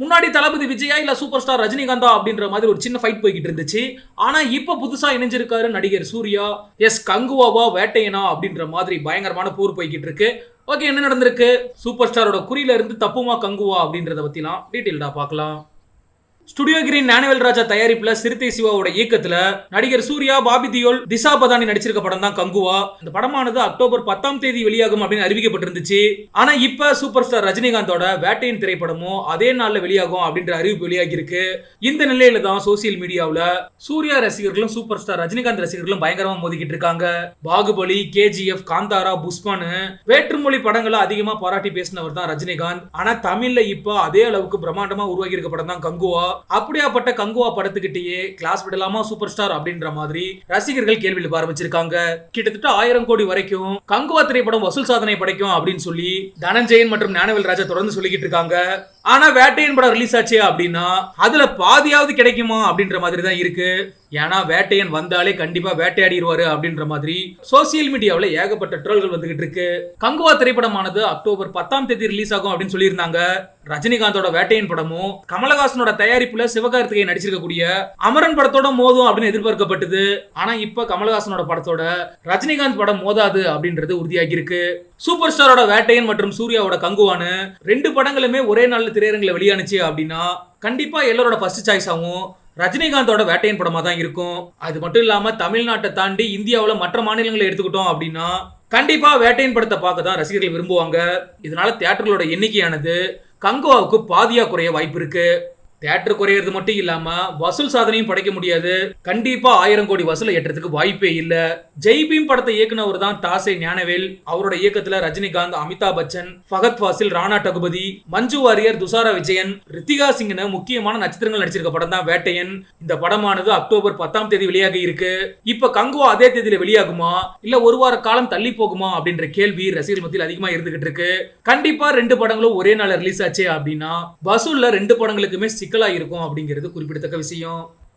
முன்னாடி தளபதி விஜயா இல்ல super star Rajinikantha அப்படின்ற மாதிரி ஒரு சின்ன ஃபைட் போய்கிட்டு இருந்துச்சு. ஆனா இப்ப புதுசா இணைஞ்சிருக்காரு நடிகர் சூர்யா. கங்குவாவா வேட்டையனா அப்படின்ற மாதிரி பயங்கரமான போர் போய்கிட்டு இருக்கு. ஓகே, என்ன நடந்திருக்கு, சூப்பர் ஸ்டாரோட குறியில இருந்து தப்புமா கங்குவா அப்படின்றத பத்திலாம் டீடைல்டா பார்க்கலாம். ஸ்டுடியோ கிரீன் ஞானவேல் ராஜா தயாரிப்புல சிறுத்தை சிவாவோட இயக்கத்துல நடிகர் சூர்யா, பாபி தியோல், திசா பதானி நடிச்சிருக்க படம் தான் கங்குவா. இந்த படமானது அக்டோபர் 10ஆம் தேதி வெளியாகும் அப்படின்னு அறிவிக்கப்பட்டிருந்துச்சு. ஆனா இப்ப சூப்பர் ஸ்டார் ரஜினிகாந்தோட வேட்டையின் திரைப்படமும் அதே நாள்ல வெளியாகும் அப்படின்ற அறிவிப்பு வெளியாகி இருக்கு. இந்த நிலையில தான் சோசியல் மீடியாவுல சூர்யா ரசிகர்களும் சூப்பர் ஸ்டார் ரஜினிகாந்த் ரசிகர்களும் பயங்கரமா மோதிக்கிட்டு இருக்காங்க. பாகுபலி, கேஜிஎஃப், காந்தாரா, புஷ்பானு வேற்றுமொழி படங்களை அதிகமா பாராட்டி பேசினவர் தான் ரஜினிகாந்த். ஆனா தமிழ்ல இப்ப அதே அளவுக்கு பிரம்மாண்டமா உருவாகி இருக்க படம் தான் கங்குவா. அப்படியாப்பட்ட கங்குவா படத்துக்கிட்டே கிளாஸ் விடலாமா சூப்பர் ஸ்டார் அப்படின்ற மாதிரி ரசிகர்கள் கேள்வி எழுப்ப ஆரம்பிச்சிருக்காங்க. கிட்டத்தட்ட 1000 கோடி வரைக்கும் கங்குவா திரைப்படம் வசூல் சாதனை படைக்கும் அப்படின்னு சொல்லி தனஞ்சயன் மற்றும் ஞானவேல் ராஜா தொடர்ந்து சொல்லிக்கிட்டு இருக்காங்க. ஆனா வேட்டையன் படம் ரிலீஸ் ஆச்சு அப்படின்னா அதுல பாதியாவது கிடைக்குமா அப்படின்ற மாதிரி தான் இருக்கு. ஏன்னா வேட்டையன் வந்தாலே கண்டிப்பா வேட்டையாடிடுவாரு அப்படின்ற மாதிரி சோசியல் மீடியாவில் ஏகப்பட்ட ட்ரோல்கள் வந்துகிட்டு இருக்கு. கங்குவா திரைப்படமானது அக்டோபர் 10ஆம் தேதி ரிலீஸ் ஆகும் அப்படின்னு சொல்லியிருந்தாங்க. ரஜினிகாந்தோட வேட்டையன் படமும் கமலஹாசனோட தயாரிப்புல சிவகார்த்திகேயன் நடிச்சிருக்கக்கூடிய அமரன் படத்தோட மோதும் அப்படின்னு எதிர்பார்க்கப்பட்டது. ஆனா இப்ப கமலஹாசனோட படத்தோட ரஜினிகாந்த் படம் மோதாது அப்படின்றது உறுதியாகி இருக்கு. சூப்பர் ஸ்டாரோட வேட்டையன் மற்றும் சூர்யாவோட கங்குவானு 2 படங்களுமே ஒரே நாள்ல திரையரங்குல வெளியானுச்சு அப்படின்னா கண்டிப்பா எல்லாரோட ஃபர்ஸ்ட் சாய்ஸாவும் ரஜினிகாந்தோட வேட்டையன் படமா தான் இருக்கும். அது மட்டும் இல்லாம தமிழ்நாட்டை தாண்டி இந்தியாவில் மற்ற மாநிலங்களை எடுத்துக்கிட்டோம் அப்படின்னா கண்டிப்பா வேட்டையன் படத்தை பார்க்க தான் ரசிகர்கள் விரும்புவாங்க. இதனால தியேட்டர்களோட எண்ணிக்கையானது கங்குவாவுக்கு பாதியா குறைய வாய்ப்பு இருக்கு. தியேட்டர் குறையிறது மட்டும் இல்லாம வசூல் சாதனையும் படைக்க முடியாது. கண்டிப்பா 1000 கோடி வசூல் ஏற்றத்துக்கு வாய்ப்பே இல்ல. ஜெய்பீம் படத்தை இயக்குனவர் தான் தாசை ஞானவேல். அவரோட இயக்கத்துல ரஜினிகாந்த், அமிதாப் பச்சன், ஃபகத் ஃபாசில், ராணா டகுபதி, மஞ்சு வாரியர், துஷாரா விஜயன், ரித்திகா சிங்னு முக்கியமான நட்சத்திரங்கள் நடிச்சிருக்க படம் தான் வேட்டையன். இந்த படமானது அக்டோபர் 10ஆம் தேதி வெளியாகி இருக்கு. இப்ப கங்குவா அதே தேதியில வெளியாகுமா இல்ல ஒரு வார காலம் தள்ளி போகுமா அப்படின்ற கேள்வி ரசிகர்கள் மத்தியில் அதிகமா இருந்துகிட்டு இருக்கு. கண்டிப்பா 2 படங்களும் ஒரே நாள் ரிலீஸ் ஆச்சு அப்படின்னா வசூல்ல 2 படங்களுக்குமே சிக்கலா இருக்கும் அப்படிங்கிறது குறிப்பிடத்தக்க விஷயம்.